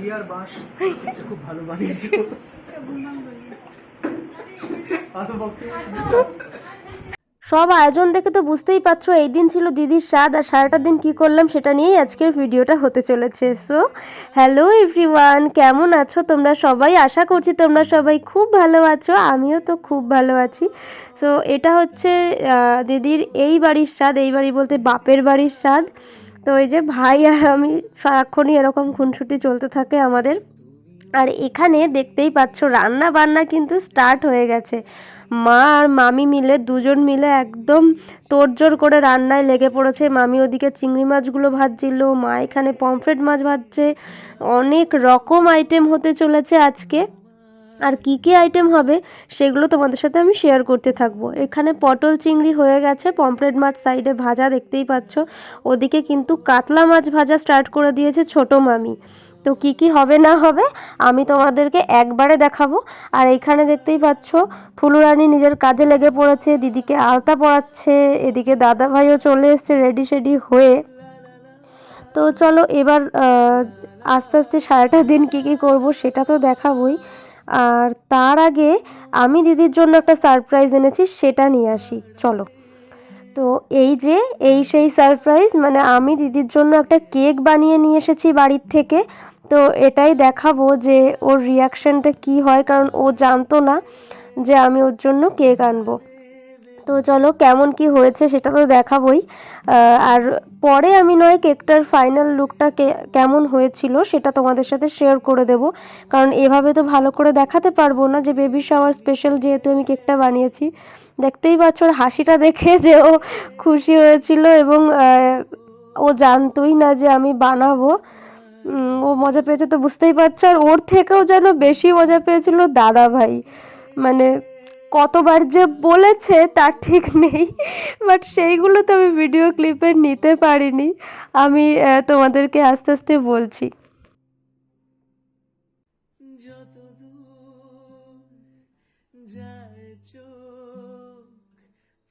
ইয়ার বাস খুব ভালো বানিয়েছো। সব আয়োজন দেখে তো বুঝতেই পারছো এই দিন ছিল দিদির স্বাদ, আর সারাটা দিন কি করলাম সেটা নিয়েই আজকের ভিডিওটা হতে চলেছে। সো হ্যালো এভরিওয়ান, কেমন আছো তোমরা সবাই? আশা করছি তোমরা সবাই খুব ভালো আছো, আমিও তো খুব ভালো আছি। সো এটা হচ্ছে দিদির এই বাড়ির স্বাদ, এই বাড়ি বলতে বাপের বাড়ির স্বাদ। তো এই যে ভাই আর আমি সারাক্ষণই এরকম খুনসুটি চলতে থাকে আমাদের। আর এখানে দেখতেই পাচ্ছ রান্না বান্না কিন্তু স্টার্ট হয়ে গেছে। মা আর মামি মিলে দুজন মিলে একদম তোড়জোড় করে রান্নায় লেগে পড়েছে। মামি ওদিকে চিংড়ি মাছগুলো ভাজছিল, মা এখানে পমফ্রেট মাছ ভাজছে। অনেক রকম আইটেম হতে চলেছে আজকে। আর কী কী আইটেম হবে সেগুলো তোমাদের সাথে আমি শেয়ার করতে থাকবো। এখানে পটল চিংড়ি হয়ে গেছে, পমফ্রেট মাছ সাইডে ভাজা দেখতেই পাচ্ছ। ওদিকে কিন্তু কাতলা মাছ ভাজা স্টার্ট করে দিয়েছে ছোটো মামি। তো কি কি হবে না হবে আমি তোমাদেরকে একবারে দেখাবো। আর এইখানে দেখতেই পাচ্ছ ফুলুরানি নিজের কাজে লেগে পড়েছে, দিদিকে আলতা পরাচ্ছে। এদিকে দাদা ভাইও চলে এসছে রেডি সেডি হয়ে। তো চলো এবার আস্তে আস্তে সারাটা দিন কী কী করবো সেটা তো দেখাবই। আর তার আগে আমি দিদির জন্য একটা সারপ্রাইজ এনেছি, সেটা নিয়ে আসি চলো। তো এই যে সেই সারপ্রাইজ, মানে আমি দিদির জন্য একটা কেক বানিয়ে নিয়ে এসেছি বাড়ির থেকে। তো এটাই দেখাবো যে ওর রিয়াকশানটা কি হয়, কারণ ও জানতো না যে আমি ওর জন্য কেক আনবো। তো চলো কেমন কি হয়েছে সেটা তো দেখাবই। আর পরে আমি নয় কেকটার ফাইনাল লুকটা কেমন হয়েছিল সেটা তোমাদের সাথে শেয়ার করে দেব, কারণ এভাবে তো ভালো করে দেখাতে পারবো না যে বেবি শাওয়ার স্পেশাল যেহেতু আমি কেকটা বানিয়েছি। দেখতেই পাচ্ছ ওর হাসিটা দেখে যে ও খুশি হয়েছিল, এবং ও জানতোই না যে আমি বানাবো। ও মজা পেয়েছে তো বুঝতেই পারছো। আর ওর থেকেও যেন বেশি মজা পেয়েছিল দাদা ভাই, মানে কতবার যে বলেছে তার ঠিক নেই, বাট সেইগুলো তো আমি ভিডিও ক্লিপে নিতে পারিনি। আমি তোমাদেরকে আস্তে আস্তে বলছি।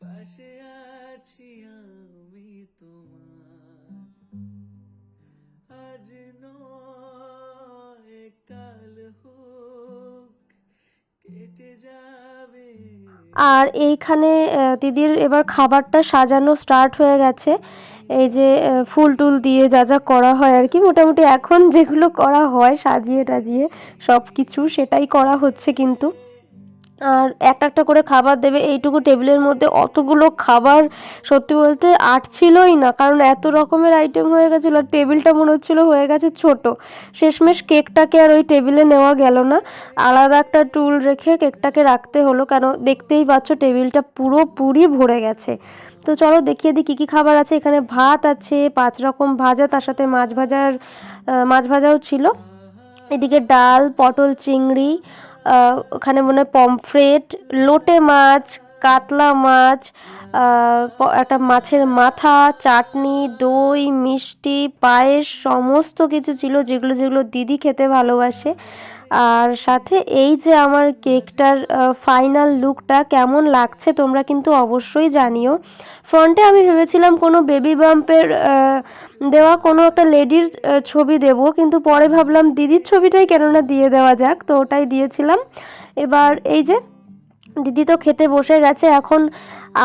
পাশে আছি আমি তোমার, আজ নয় কাল হোক কেটে যাবে। আর এইখানে দিদির এবার খাবারটা সাজানো স্টার্ট হয়ে গেছে। এই যে ফুল টুল দিয়ে যা যা করা হয় আর কি, মোটামুটি এখন যেগুলো করা হয় সাজিয়ে টাজিয়ে সব কিছু সেটাই করা হচ্ছে কিন্তু। আর একটা একটা করে খাবার দেবে, এইটুকু টেবিলের মধ্যে অতগুলো খাবার সত্যি বলতে আটছিলই না, কারণ এত রকমের আইটেম হয়ে গেছিলো। আর টেবিলটা মনে হচ্ছিলো হয়ে গেছে ছোট। শেষমেশ কেকটাকে আর ওই টেবিলে নেওয়া গেল না, আলাদা একটা টুল রেখে কেকটাকে রাখতে হলো, কেন দেখতেই পাচ্ছ টেবিলটা পুরোপুরি ভরে গেছে। তো চলো দেখিয়ে দিই কী কী খাবার আছে। এখানে ভাত আছে, 5 রকম ভাজা, তার সাথে মাছ ভাজাও ছিল। এদিকে ডাল, পটল চিংড়ি, ওখানে মনে হয় পমফ্রেট, লোটে মাছ, কাতলা মাছ, একটা মাছের মাথা, চাটনি, দই, মিষ্টি, পায়েস, সমস্ত কিছু ছিল যেগুলো যেগুলো দিদি খেতে ভালোবাসে। আর সাথে এই যে আমার কেকটার ফাইনাল লুকটা কেমন লাগছে তোমরা কিন্তু অবশ্যই জানিও। ফ্রন্টে আমি ভেবেছিলাম কোনো বেবি বাম্পের দেওয়া কোনো একটা লেডির ছবি দেব, কিন্তু পরে ভাবলাম দিদির ছবিটাই কেননা দিয়ে দেওয়া যাক, তো ওটাই দিয়েছিলাম। এবার এই যে দিদি তো খেতে বসে গেছে। এখন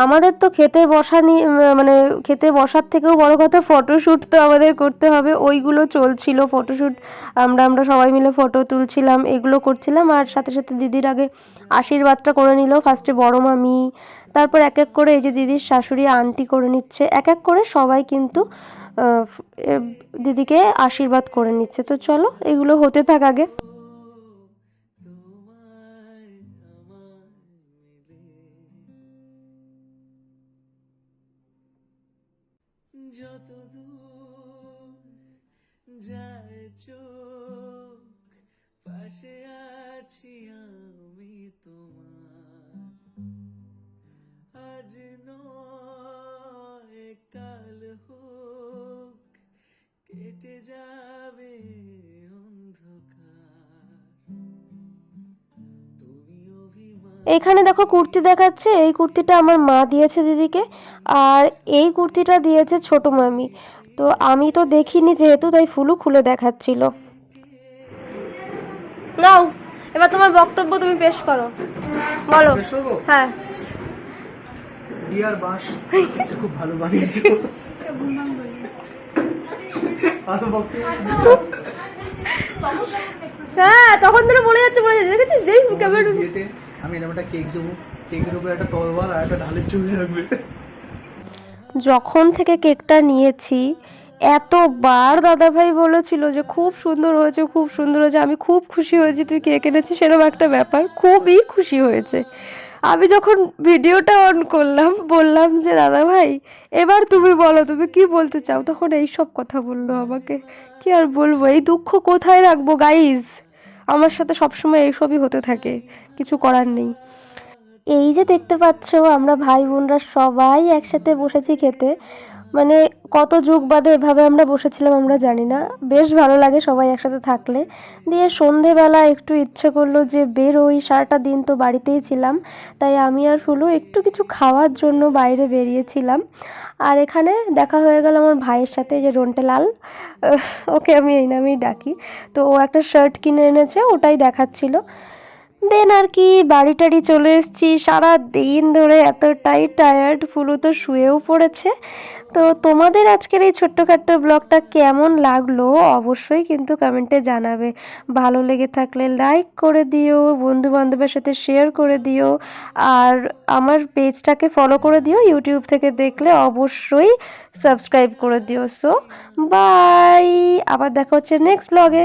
আমাদের তো খেতে বসানি, মানে খেতে বসার থেকেও বড় কথা ফটোশ্যুট তো আমাদের করতে হবে, ওইগুলো চলছিল ফটোশ্যুট। আমরা সবাই মিলে ফটো তুলছিলাম, এগুলো করছিলাম। আর সাথে সাথে দিদির আগে আশীর্বাদটা করে নিল ফার্স্টে বড় মামি, তারপর এক এক করে এই যে দিদির শাশুড়ি আন্টি করে নিচ্ছে, এক এক করে সবাই কিন্তু দিদিকে আশীর্বাদ করে নিচ্ছে। তো চলো এগুলো হতে থাক আগে। যত দূর যায় চোখ পাশে আছি আমি তোমার, আজ নয় কাল হোক কেটে যাবে অন্ধকার। এখানে দেখো কুর্তি দেখাচ্ছে, এই কুর্তিটা আমার মা দিয়েছে দিদিকে, আর এই কুর্তিটা দিয়েছে ছোট মামি। তো আমি তো দেখিনি যেহেতু, তাই ফুলু খুলে দেখাচ্ছিল। নাও এবার তোমার বক্তব্য তুমি পেশ করো, বলো। পেশ করবো? হ্যাঁ। ডিয়ার বাস খুব ভালো বানিয়েছো। আরো বক্তব্য হ্যাঁ তখন ধরে বলে যাচ্ছে দেখেছিস যেই ক্যামেরা বিয়েতে আমি এরকম একটা কেক দেবো, কেকের উপরে একটা তরোয়াল আর একটা ঢালের ছবি রাখবে। যখন থেকে কেকটা নিয়েছি এতবার দাদাভাই বলেছিল যে খুব সুন্দর হয়েছে, খুব সুন্দর হয়েছে, আমি খুব খুশি হয়েছি তুই কেক এনেছিস, সেরকম একটা ব্যাপার, খুবই খুশি হয়েছে। আমি যখন ভিডিওটা অন করলাম বললাম যে দাদাভাই এবার তুমি বলো তুমি কি বলতে চাও, তখন এই সব কথা বললো আমাকে। কি আর বলবো, এই দুঃখ কোথায় রাখবো গাইজ, আমার সাথে সবসময় এইসবই হতে থাকে, কিছু করার নেই। এই যে দেখতে পাচ্ছ আমরা ভাই বোনরা সবাই একসাথে বসেছি খেতে, মানে কত যুগ বাদে এভাবে আমরা বসেছিলাম আমরা জানি না, বেশ ভালো লাগে সবাই একসাথে থাকলে। দিয়ে সন্ধেবেলা একটু ইচ্ছে করলো যে বেরোই, সারাটা দিন তো বাড়িতেই ছিলাম, তাই আমি আর ফুলু একটু কিছু খাওয়ার জন্য বাইরে বেরিয়েছিলাম। আর এখানে দেখা হয়ে গেল আমার ভাইয়ের সাথে, যে রন্টেলাল, ওকে আমি এই নামেই ডাকি। তো ও একটা শার্ট কিনে এনেছে, ওটাই দেখাচ্ছিল। দেন আর কি বাড়ি টাড়ি চলে এসেছি, সারা দিন ধরে এতটাই টায়ার্ড, ফুলু তো শুয়েও পড়েছে। তো তোমাদের আজকের এই ছোট্টখাট্ট ব্লগটা কেমন লাগলো অবশ্যই কিন্তু কমেন্টে জানাবে। ভালো লেগে থাকলে লাইক করে দিও, বন্ধু বান্ধবের সাথে শেয়ার করে দিও, আর আমার পেজটাকে ফলো করে দিও, ইউটিউব থেকে দেখলে অবশ্যই সাবস্ক্রাইব করে দিও। সো বাই, আবার দেখা হচ্ছে নেক্সট ব্লগে।